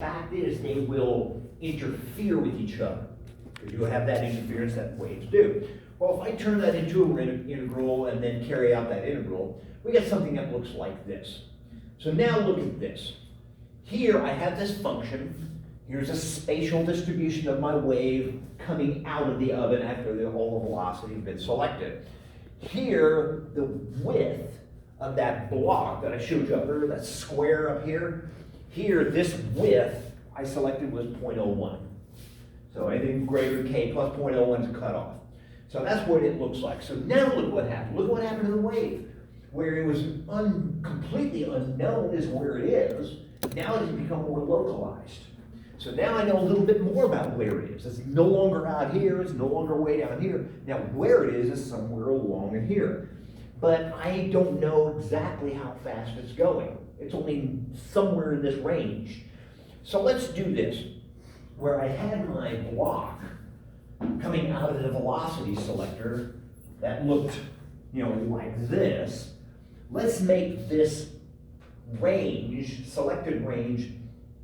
Fact is, they will interfere with each other. Because you have that interference that waves do. Well, if I turn that into an integral and then carry out that integral, we get something that looks like this. So now look at this. Here I have this function. Here's a spatial distribution of my wave coming out of the oven after all the velocity has been selected. Here, the width of that block that I showed you up there, that square up here, this width I selected was 0.01. So anything greater than k plus 0.01 is cut off. So that's what it looks like. So now look what happened. Look what happened to the wave. Where it was completely unknown is where it is. Now it has become more localized. So now I know a little bit more about where it is. It's no longer out here, it's no longer way down here. Now where it is somewhere along in here. But I don't know exactly how fast it's going. It's only somewhere in this range. So let's do this. Where I had my block coming out of the velocity selector that looked, like this, let's make this range, selected range,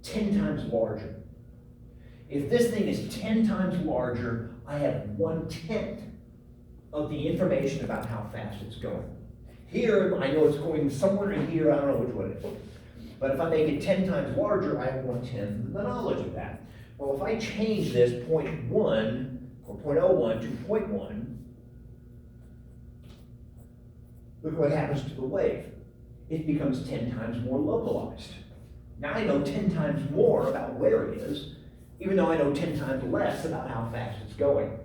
10 times larger. If this thing is 10 times larger, I have 1/10 of the information about how fast it's going. Here, I know it's going somewhere in here, I don't know which one it is. But if I make it 10 times larger, I have 1/10 of the knowledge of that. Well, if I change this 0.1 or 0.01 to 0.1, look what happens to the wave. It becomes 10 times more localized. Now I know 10 times more about where it is, even though I know 10 times less about how fast it's going.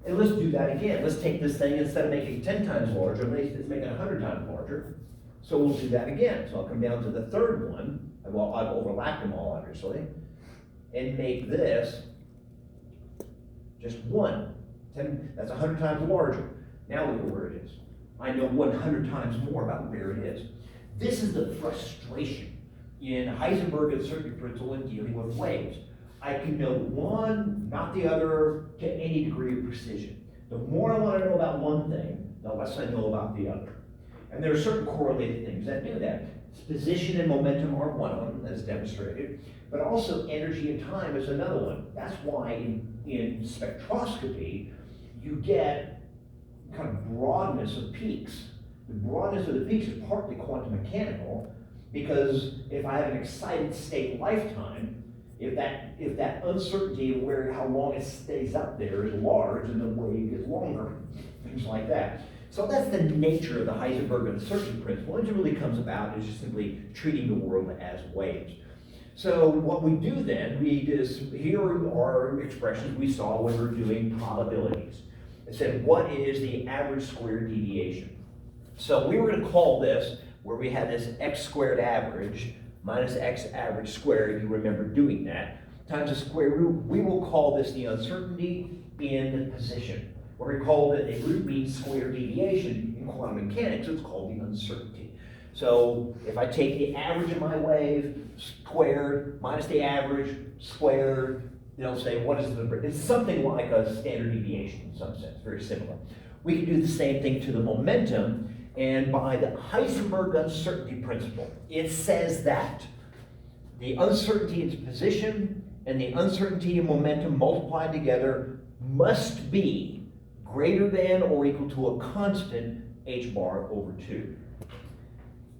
And let's do that again. Let's take this thing, instead of making it 10 times larger, let's make it 100 times larger. So we'll do that again. So I'll come down to the third one. Well, I've overlapped them all, obviously. And make this just 1. That's 100 times larger. Now look at where it is. I know 100 times more about where it is. This is the frustration in Heisenberg uncertainty principle in dealing with waves. I can know one, not the other, to any degree of precision. The more I want to know about one thing, the less I know about the other. And there are certain correlated things that do that. Position and momentum are one of them, as demonstrated, but also energy and time is another one. That's why in spectroscopy, you get kind of broadness of peaks. The broadness of the peaks is partly quantum mechanical, because if I have an excited state lifetime, if that uncertainty of how long it stays up there is large, and the wave gets longer, things like that. So that's the nature of the Heisenberg uncertainty principle. And it really comes about is just simply treating the world as waves. So what we do then, here are expressions we saw when we were doing probabilities. It said, what is the average squared deviation? So we were going to call this, where we had this x squared average minus x average squared, if you remember doing that, times the square root. We will call this the uncertainty in position. Or we called it a root mean square deviation in quantum mechanics, it's called the uncertainty. So if I take the average of my wave squared minus the average squared, they'll say, what is the, it's something like a standard deviation in some sense, very similar. We can do the same thing to the momentum, and by the Heisenberg uncertainty principle, it says that the uncertainty in position and the uncertainty in momentum multiplied together must be greater than or equal to a constant h bar over 2.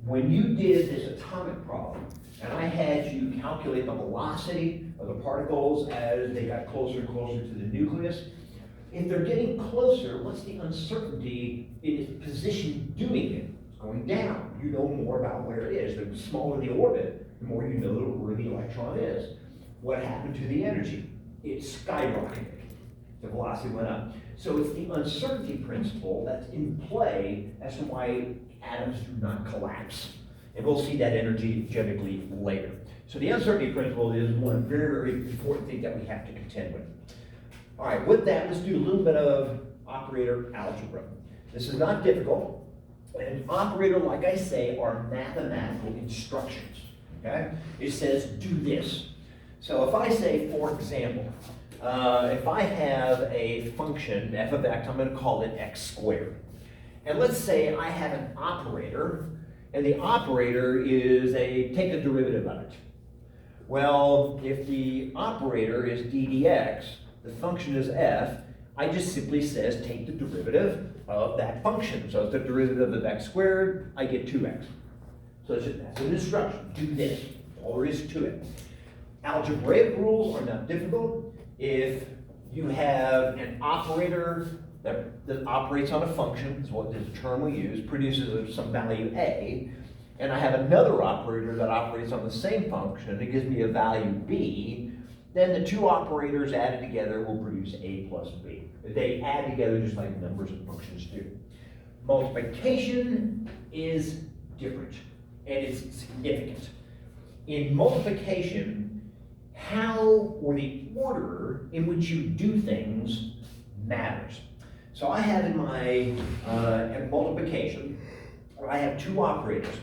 When you did this atomic problem, and I had you calculate the velocity of the particles as they got closer and closer to the nucleus, if they're getting closer, what's the uncertainty in its position doing it? It's going down. You know more about where it is. The smaller the orbit, the more you know where the electron is. What happened to the energy? It skyrocketed. The velocity went up. So it's the uncertainty principle that's in play as to why atoms do not collapse. And we'll see that energetically later. So the uncertainty principle is one very, very important thing that we have to contend with. All right, with that, let's do a little bit of operator algebra. This is not difficult. An operator, like I say, are mathematical instructions. Okay? It says do this. So if I say, for example, if I have a function, f of x, I'm going to call it x squared. And let's say I have an operator, and the operator is take the derivative of it. Well, if the operator is d dx, the function is f, I just simply says take the derivative of that function. So it's the derivative of x squared, I get 2x. So that's an instruction, do this, all there is to it. Algebraic rules are not difficult. If you have an operator that operates on a function, is what this term we use, produces some value a, and I have another operator that operates on the same function, it gives me a value b, then the two operators added together will produce a plus b. They add together just like numbers and functions do. Multiplication is different, and it's significant. In multiplication, how or the order in which you do things matters. So I have in my multiplication, I have two operators.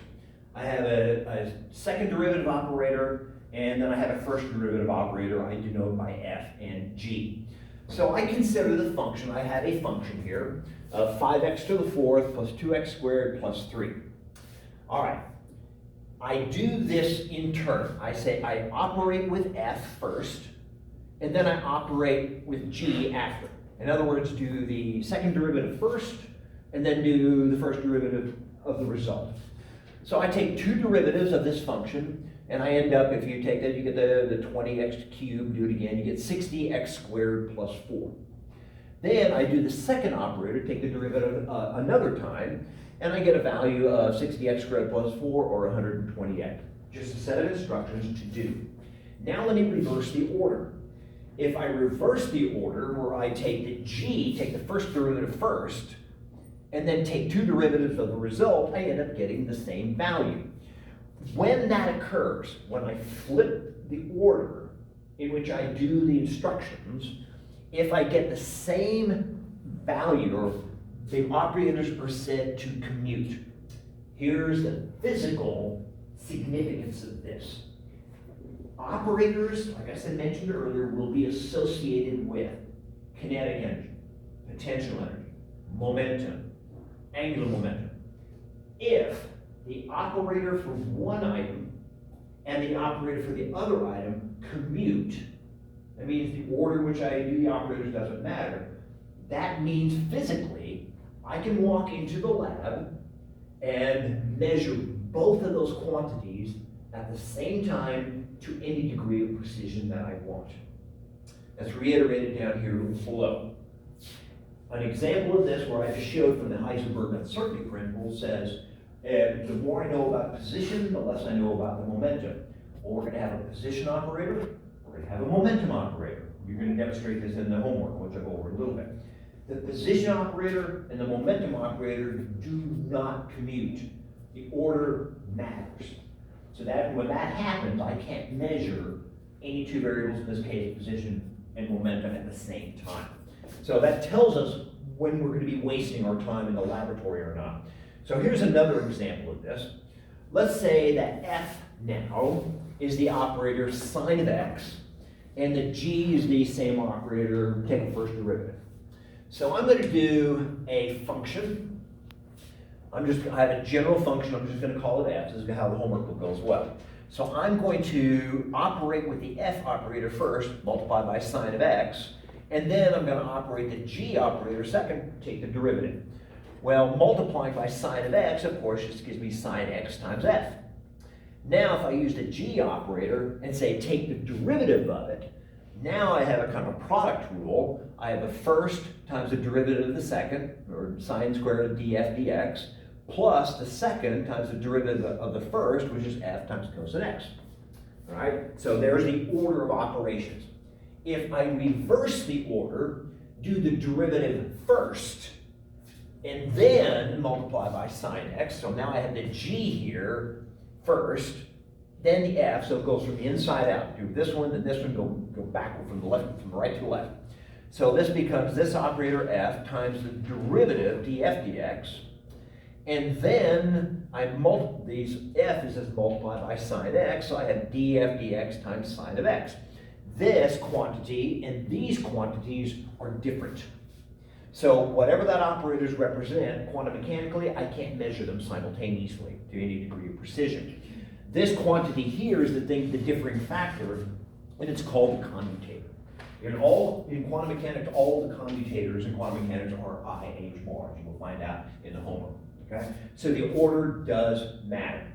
I have a second derivative operator, and then I have a first derivative operator I denote by f and g. So I consider the function, I have a function here of 5x to the fourth plus 2x squared plus 3. All right. I do this in turn. I say I operate with f first, and then I operate with g after. In other words, do the second derivative first, and then do the first derivative of the result. So I take two derivatives of this function, and I end up, if you take that, you get the 20x cubed, do it again, you get 60x squared plus 4. Then I do the second operator, take the derivative another time, and I get a value of 60x squared plus 4, or 120x. Just a set of instructions to do. Now let me reverse the order. If I reverse the order where I take the g, take the first derivative first, and then take two derivatives of the result, I end up getting the same value. When that occurs, when I flip the order in which I do the instructions, if I get the same value, or the operators are said to commute. Here's the physical significance of this. Operators, like I said, mentioned earlier, will be associated with kinetic energy, potential energy, momentum, angular momentum. If the operator for one item and the operator for the other item commute, that means the order in which I do the operators doesn't matter, that means physically I can walk into the lab and measure both of those quantities at the same time to any degree of precision that I want. That's reiterated down here below. An example of this, where I just showed from the Heisenberg uncertainty principle, says, the more I know about position, the less I know about the momentum. Well, we're going to have a position operator, we're going to have a momentum operator. You're going to demonstrate this in the homework, which I'll go over a little bit. The position operator and the momentum operator do not commute. The order matters. So that when that happens, I can't measure any two variables, in this case, position and momentum, at the same time. So that tells us when we're going to be wasting our time in the laboratory or not. So here's another example of this. Let's say that f now is the operator sine of x, and the g is the same operator, take a first derivative. So I'm going to do a function. I have a general function, I'm just going to call it f. This is how the homework will go as well. So I'm going to operate with the f operator first, multiply by sine of x, and then I'm going to operate the g operator second, take the derivative. Well, multiplying by sine of x, of course, just gives me sine x times f. Now, if I use the g operator and say take the derivative of it, now I have a kind of product rule. I have the first times the derivative of the second, or sine squared of df dx, plus the second times the derivative of the first, which is f times cosine x. All right? So there's the order of operations. If I reverse the order, do the derivative first, and then multiply by sine x. So now I have the g here first, then the f, so it goes from the inside out. Do this one, then this one, go backward from the left, from the right to the left. So this becomes this operator f times the derivative df dx, and then these f is just multiplied by sine x, so I have df dx times sine of x. This quantity and these quantities are different. So whatever that operators represent, quantum mechanically, I can't measure them simultaneously to any degree of precision. This quantity here is the differing factor, and it's called the commutator. In quantum mechanics, all the commutators in quantum mechanics are IH bars. You will find out in the homework. Okay? So the order does matter.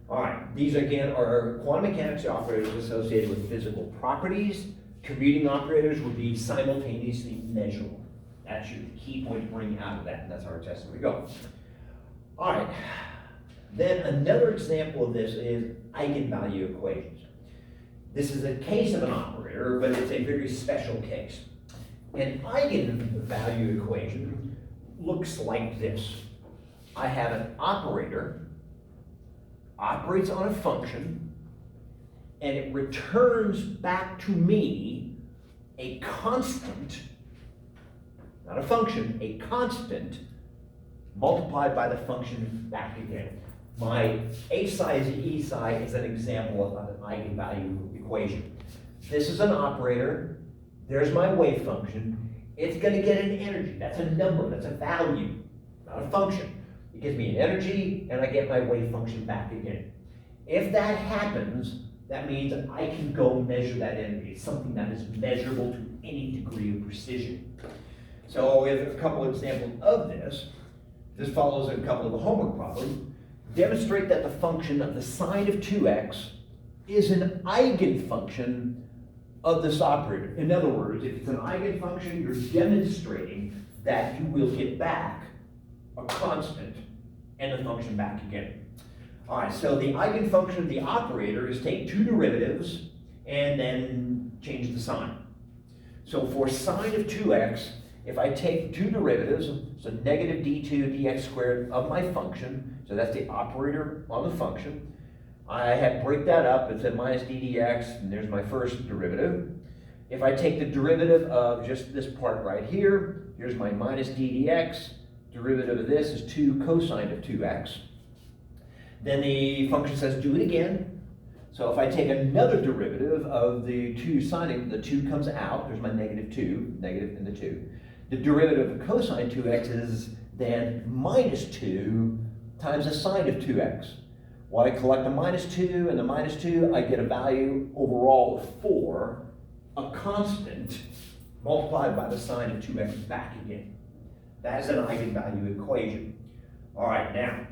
All right, these again are quantum mechanics operators associated with physical properties. Commuting operators would be simultaneously measurable. That's your key point to bring out of that, and that's our test. Here we go. All right, then another example of this is eigenvalue equations. This is a case of an operator, but it's a very special case. An eigenvalue equation looks like this. I have an operator, operates on a function, and it returns back to me a constant, not a function, a constant, multiplied by the function back again. My h psi is e psi is an example of an eigenvalue equation. This is an operator. There's my wave function. It's going to get an energy. That's a number. That's a value, not a function. It gives me an energy, and I get my wave function back again. If that happens, that means I can go measure that energy. It's something that is measurable to any degree of precision. So we have a couple of examples of this. This follows a couple of the homework problems. Demonstrate that the function of the sine of 2x is an eigenfunction of this operator. In other words, if it's an eigenfunction, you're demonstrating that you will get back a constant and the function back again. All right, so the eigenfunction of the operator is take two derivatives and then change the sign. So for sine of 2x, if I take two derivatives, so negative d2 dx squared of my function, so that's the operator on the function, I break that up, it's at minus d dx, and there's my first derivative. If I take the derivative of just this part right here, here's my minus d dx, derivative of this is 2 cosine of 2x. Then the function says do it again. So if I take another derivative of the 2 sine, the 2 comes out, there's my negative 2, negative and the 2. The derivative of cosine 2x is then minus 2 times the sine of 2x. Well, I collect the minus 2 and the minus 2, I get a value overall of 4, a constant, multiplied by the sine of 2x back again. That is an eigenvalue equation. All right, now,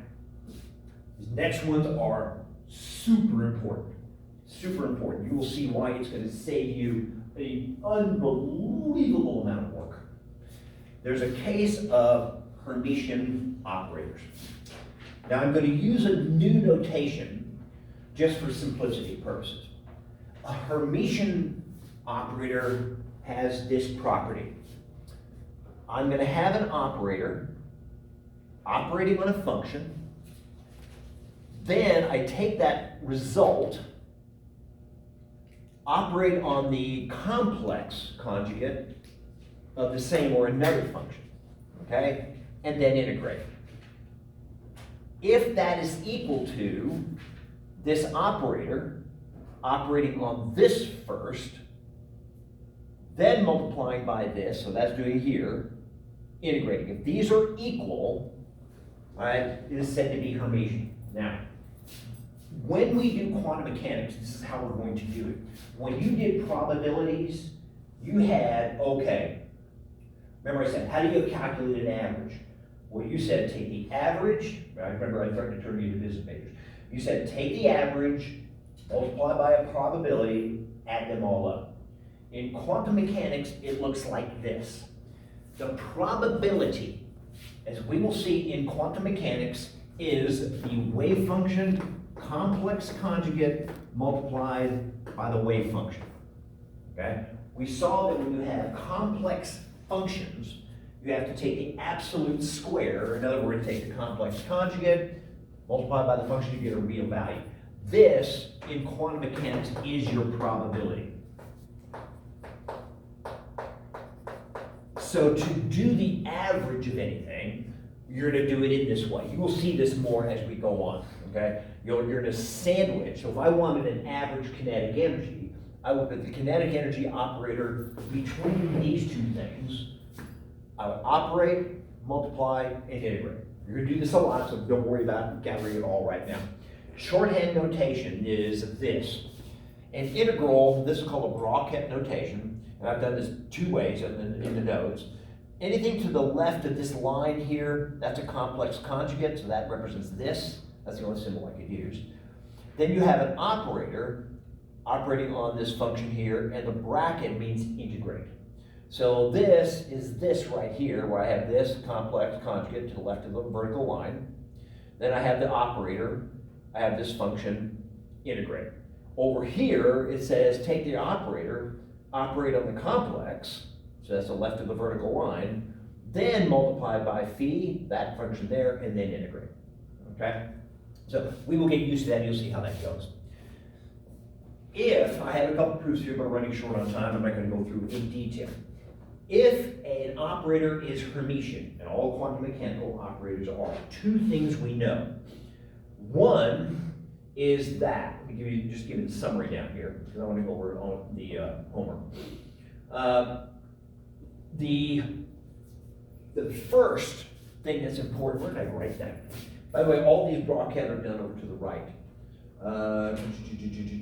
these next ones are super important. Super important. You will see why it's going to save you an unbelievable amount of work. There's a case of Hermitian operators. Now I'm going to use a new notation just for simplicity purposes. A Hermitian operator has this property. I'm going to have an operator operating on a function. Then I take that result, operate on the complex conjugate of the same or another function, okay? And then integrate. If that is equal to this operator operating on this first, then multiplying by this, so that's doing here, integrating. If these are equal, all right, it is said to be Hermitian. Now, when we do quantum mechanics, this is how we're going to do it. When you did probabilities, you had, okay, remember I said, how do you calculate an average? Well, you said take the average, I remember I threatened to turn you into business majors. You said take the average, multiply by a probability, add them all up. In quantum mechanics, it looks like this. The probability, as we will see in quantum mechanics, is the wave function complex conjugate multiplied by the wave function. Okay? We saw that when you have complex functions, you have to take the absolute square. In other words, take the complex conjugate, multiply by the function, you get a real value. This, in quantum mechanics, is your probability. So to do the average of anything, you're going to do it in this way. You will see this more as we go on, okay? You're going to sandwich. So if I wanted an average kinetic energy, I would put the kinetic energy operator between these two things. I would operate, multiply, and integrate. You're going to do this a lot, so don't worry about gathering it all right now. Shorthand notation is this. An integral, this is called a bracket notation, and I've done this two ways in the notes. Anything to the left of this line here, that's a complex conjugate, so that represents this. That's the only symbol I could use. Then you have an operator operating on this function here, and the bracket means integrate. So this is this right here, where I have this complex conjugate to the left of the vertical line. Then I have the operator, I have this function, integrate. Over here, it says take the operator, operate on the complex, so that's the left of the vertical line, then multiply by phi, that function there, and then integrate, okay? So we will get used to that, and you'll see how that goes. If, I have a couple proofs here, but running short on time, I'm not gonna go through in detail. If an operator is Hermitian, and all quantum mechanical operators are, two things we know. One is that, let me just give you the summary down here, because I want to go over on the homework. The first thing that's important, where did I write that? By the way, all these broadcasts are done over to the right.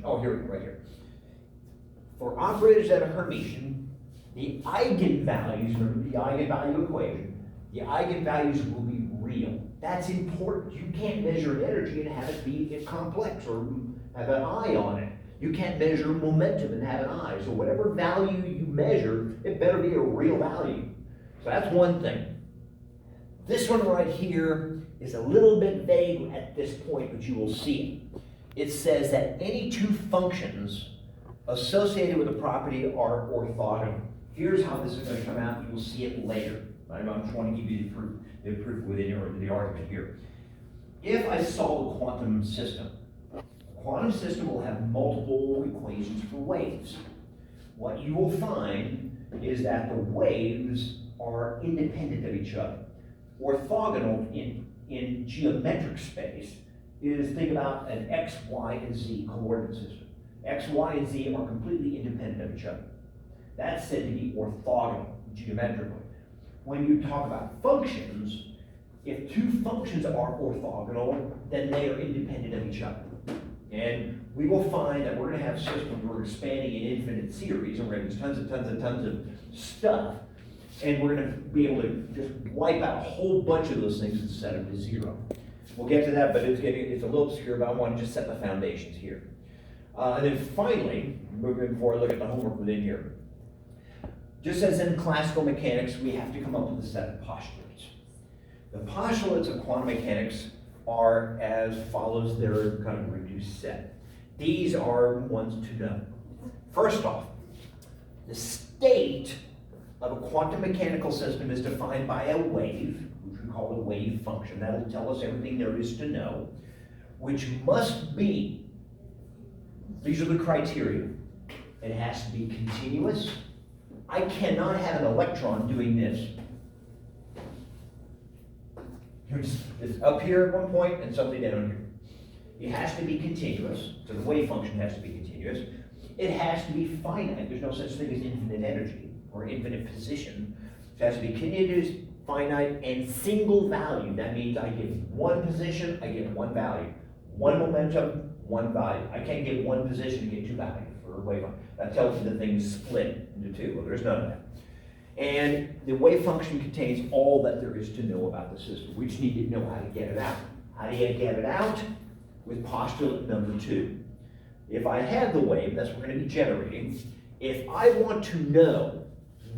Oh, here, right here. For operators that are Hermitian, the eigenvalues, remember the eigenvalue equation, the eigenvalues will be real. That's important. You can't measure energy and have it be complex or have an I on it. You can't measure momentum and have an I. So whatever value you measure, it better be a real value. So that's one thing. This one right here is a little bit vague at this point, but you will see it. It says that any two functions associated with a property are orthogonal. Here's how this is going to come out. You will see it later. I'm trying to give you the proof within the argument here. If I solve a quantum system will have multiple equations for waves. What you will find is that the waves are independent of each other. Orthogonal in geometric space is, think about an x, y, and z coordinate system. X, y, and z are completely independent of each other. That's said to be orthogonal geometrically. When you talk about functions, if two functions are orthogonal, then they are independent of each other. And we will find that we're going to have systems where we're expanding in infinite series, and we're going to have tons of stuff, and we're going to be able to just wipe out a whole bunch of those things and set them to zero. We'll get to that, but it's a little obscure, but I want to just set the foundations here. And then finally, before I look at the homework within here, just as in classical mechanics, we have to come up with a set of postulates. The postulates of quantum mechanics are as follows. They're kind of a reduced set. These are ones to know. First off, the state of a quantum mechanical system is defined by a wave, which we call a wave function. That'll tell us everything there is to know, which must be, these are the criteria. It has to be continuous. I cannot have an electron doing this. It's up here at one point and suddenly down here. It has to be continuous, so the wave function has to be continuous. It has to be finite. There's no such thing as infinite energy or infinite position. It has to be continuous, finite, and single value. That means I give one position, I get one value. One momentum, one value. I can't give one position and get two values for a wave function. That tells you the thing is split into two. Well, there's none of that. And the wave function contains all that there is to know about the system. We just need to know how to get it out. How do you get it out? With postulate number 2. If I have the wave, that's what we're going to be generating. If I want to know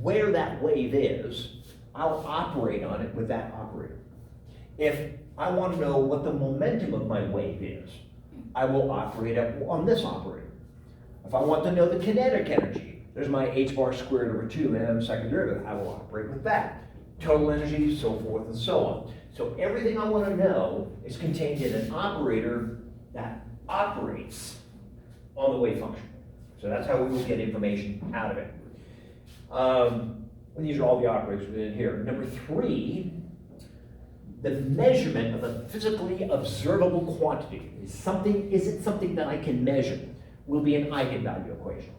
where that wave is, I'll operate on it with that operator. If I want to know what the momentum of my wave is, I will operate on this operator. If I want to know the kinetic energy, there's my h bar squared over 2 m second derivative. I will operate with that. Total energy, so forth and so on. So everything I want to know is contained in an operator that operates on the wave function. So that's how we will get information out of it. And these are all the operators within here. Number 3, the measurement of a physically observable quantity. Is it something that I can measure? Will be an eigenvalue equation.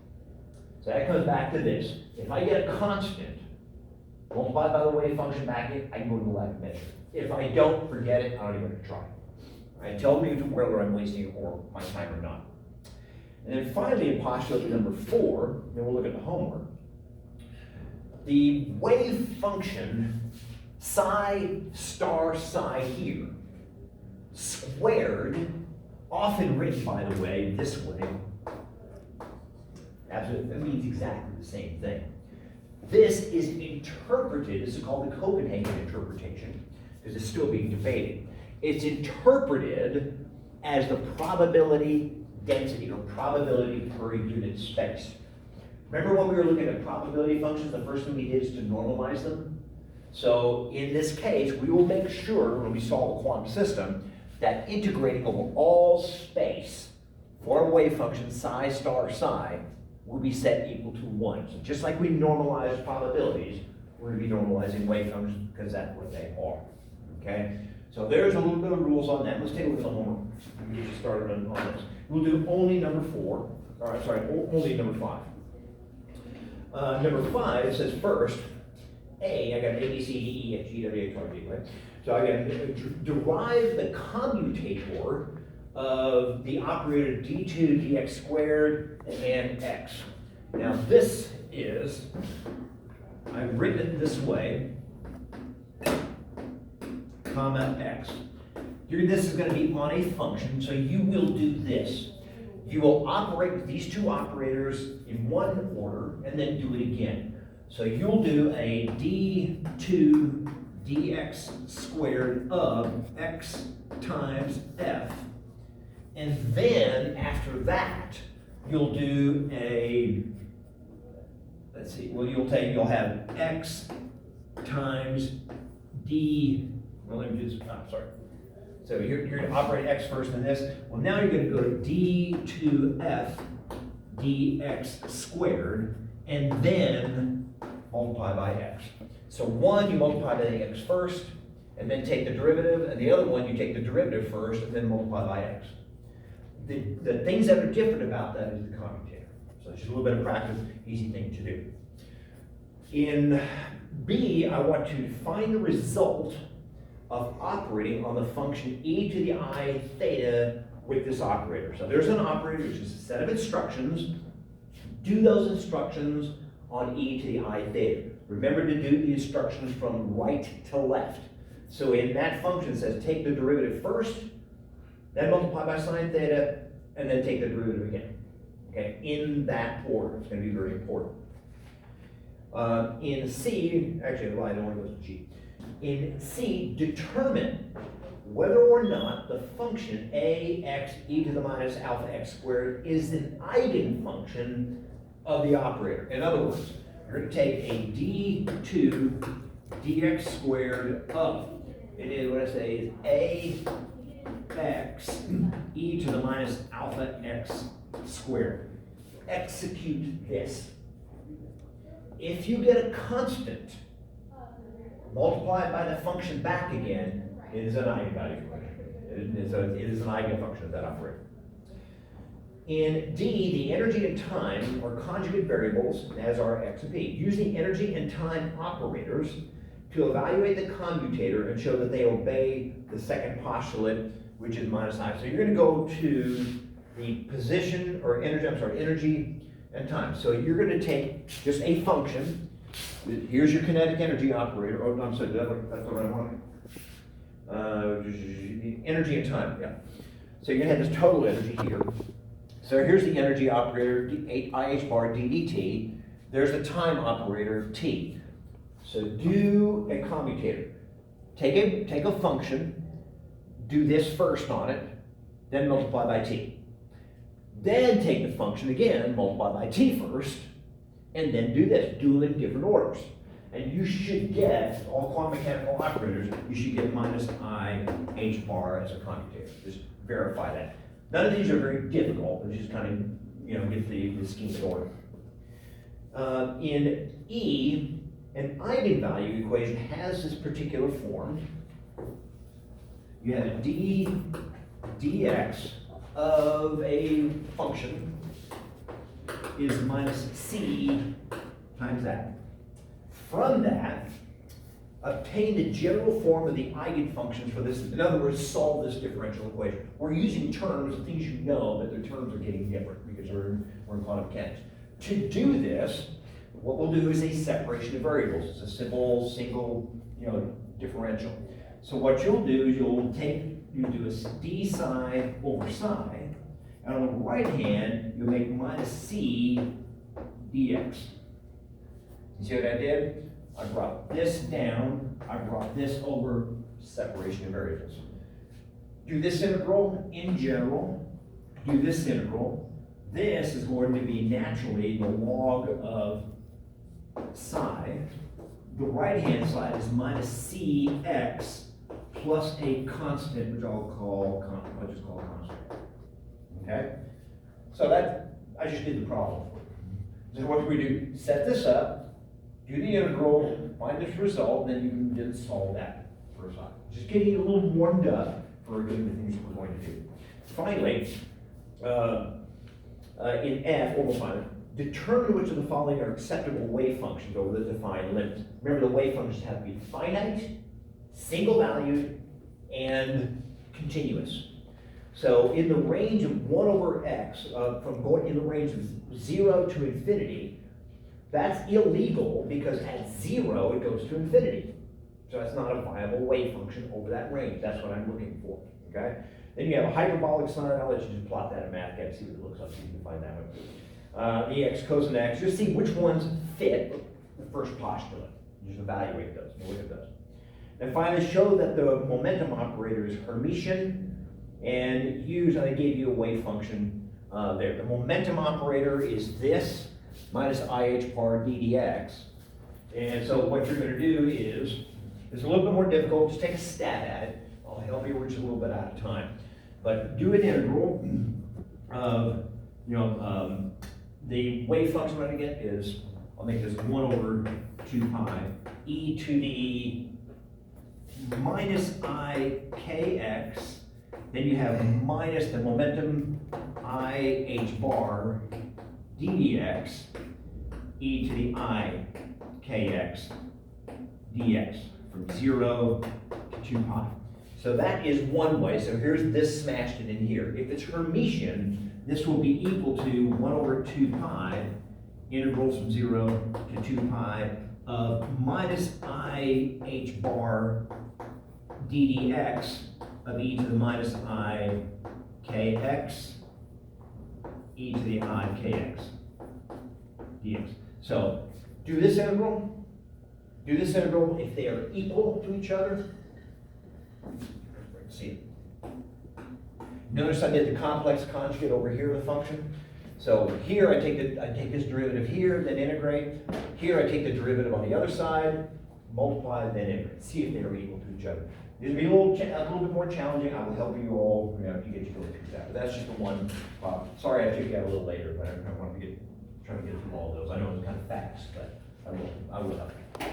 So that comes back to this. If I get a constant, multiplied by the wave function back in, I can go to the lab and measure. If I don't, forget it, I don't even try. Right? Tell me whether I'm wasting or my time or not. And then finally, in postulate number 4, then we'll look at the homework. The wave function psi star psi here, squared, often written, by the way, this way. That means exactly the same thing. This is interpreted, this is called the Copenhagen interpretation, because it's still being debated. It's interpreted as the probability density or probability per unit space. Remember when we were looking at probability functions, the first thing we did is to normalize them? So in this case, we will make sure when we solve a quantum system that integrating over all space for a wave function psi star psi will be set equal to 1. So just like we normalize probabilities, we're going to be normalizing wave functions because that's what they are. Okay? So there's a little bit of rules on that. Let's take a look at the homework. We get started on this. We'll do only number 4. All right, sorry, only number 5. Number 5 says first, I got A, B, C, D, E, F, G, W, H, I, J, right? So I got to derive the commutator of the operator d2 dx squared and x. Now this is, I've written it this way, comma x. This is going to be on a function, so you will do this. You will operate with these two operators in one order and then do it again. So you'll do a d2 dx squared of x times f. And then after that, you'll do a, let's see, well, you'll have x times d, well, let me just, sorry. So you're going to operate x first and this. Well, now you're going to go to d2f dx squared and then multiply by x. So one, you multiply by the x first and then take the derivative, and the other one, you take the derivative first and then multiply by x. The things that are different about that is the commutator. So it's just a little bit of practice, easy thing to do. In B, I want to find the result of operating on the function e to the I theta with this operator. So there's an operator, which is a set of instructions. Do those instructions on e to the I theta. Remember to do the instructions from right to left. So in that function, it says take the derivative first, then multiply by sine theta, and then take the derivative again. Okay, in that order. It's going to be very important. In C, actually the line only goes to G. In C, determine whether or not the function ax e to the minus alpha x squared is an eigenfunction of the operator. In other words, you're going to take a d2 dx squared of, it is what I say is ax e to the minus alpha x squared. Execute this. If you get a constant, multiply it by the function back again, it is an eigenvalue function. It is an eigenfunction of that operator. In D, the energy and time are conjugate variables, as are x and p. Use the energy and time operators to evaluate the commutator and show that they obey the second postulate, which is minus I. So you're going to go to the position, or energy, energy and time. So you're going to take just a function. Here's your kinetic energy operator. Oh, no, I'm sorry, that's the right one. Energy and time, yeah. So you're going to have this total energy here. So here's the energy operator, IH bar ddt. There's the time operator, t. So do a commutator. Take a function, do this first on it, then multiply by t. Then take the function again, multiply by t first, and then do this. Do them in different orders. And you should get, all quantum mechanical operators, you should get minus I h bar as a commutator. Just verify that. None of these are very difficult, but just kind of, get the scheme in order. In E, an eigenvalue equation has this particular form. You have a d dx of a function is minus c times that. From that, obtain the general form of the eigenfunctions for this. In other words, solve this differential equation. We're using terms, things you know, but the terms are getting different because we're in quantum mechanics. To do this, what we'll do is a separation of variables. It's a simple, single, differential. So what you'll do is you'll do a d psi over psi, and on the right hand, you'll make minus c dx. You see what I did? I brought this down, I brought this over, separation of variables. Do this integral in general, do this integral. This is going to be naturally the log of psi. The right-hand side is minus cx plus a constant, which I'll just call constant. Okay? So I just did the problem. So what do we do? Set this up, do the integral, find this result, and then you can just solve that for a side. Just getting you a little warmed up for doing the things we're going to do. Finally, in F, or we'll find it, determine which of the following are acceptable wave functions over the defined limit. Remember, the wave functions have to be finite, single valued, and continuous. So in the range of 1 over x, from going in the range of 0 to infinity, that's illegal because at 0 it goes to infinity. So that's not a viable wave function over that range. That's what I'm looking for, okay? Then you have a hyperbolic sine. I'll let you just plot that in math and see what it looks like so you can find that one. The x cosine x, just see which ones fit the first postulate. Just evaluate those, look at those. And finally, show that the momentum operator is Hermitian, and I gave you a wave function there. The momentum operator is this, minus IH bar ddx. And so what you're gonna do is, it's a little bit more difficult, just take a stab at it. I'll help you, we're just a little bit out of time. But do an integral of, the wave function I'm gonna get is, I'll make this 1 over 2 pi e to the minus I kx, then you have minus the momentum IH bar ddx e to the I kx dx from 0 to 2 pi. So that is one way. So here's this smashed it in here. If it's Hermitian, this will be equal to 1 over 2 pi, integrals from 0 to 2 pi of minus IH bar ddx of e to the minus I kx e to the I kx dx. So do this integral if they are equal to each other. See it. Notice I did the complex conjugate over here of the function. So here I take this derivative here, then integrate. Here I take the derivative on the other side, multiply, then integrate. See if they're equal to each other. This will be a little bit more challenging. I will help you all to get you going through that. But that's just the one. Sorry I took you out a little later, but I want to try to get through all of those. I know it's kind of fast, but I will help you.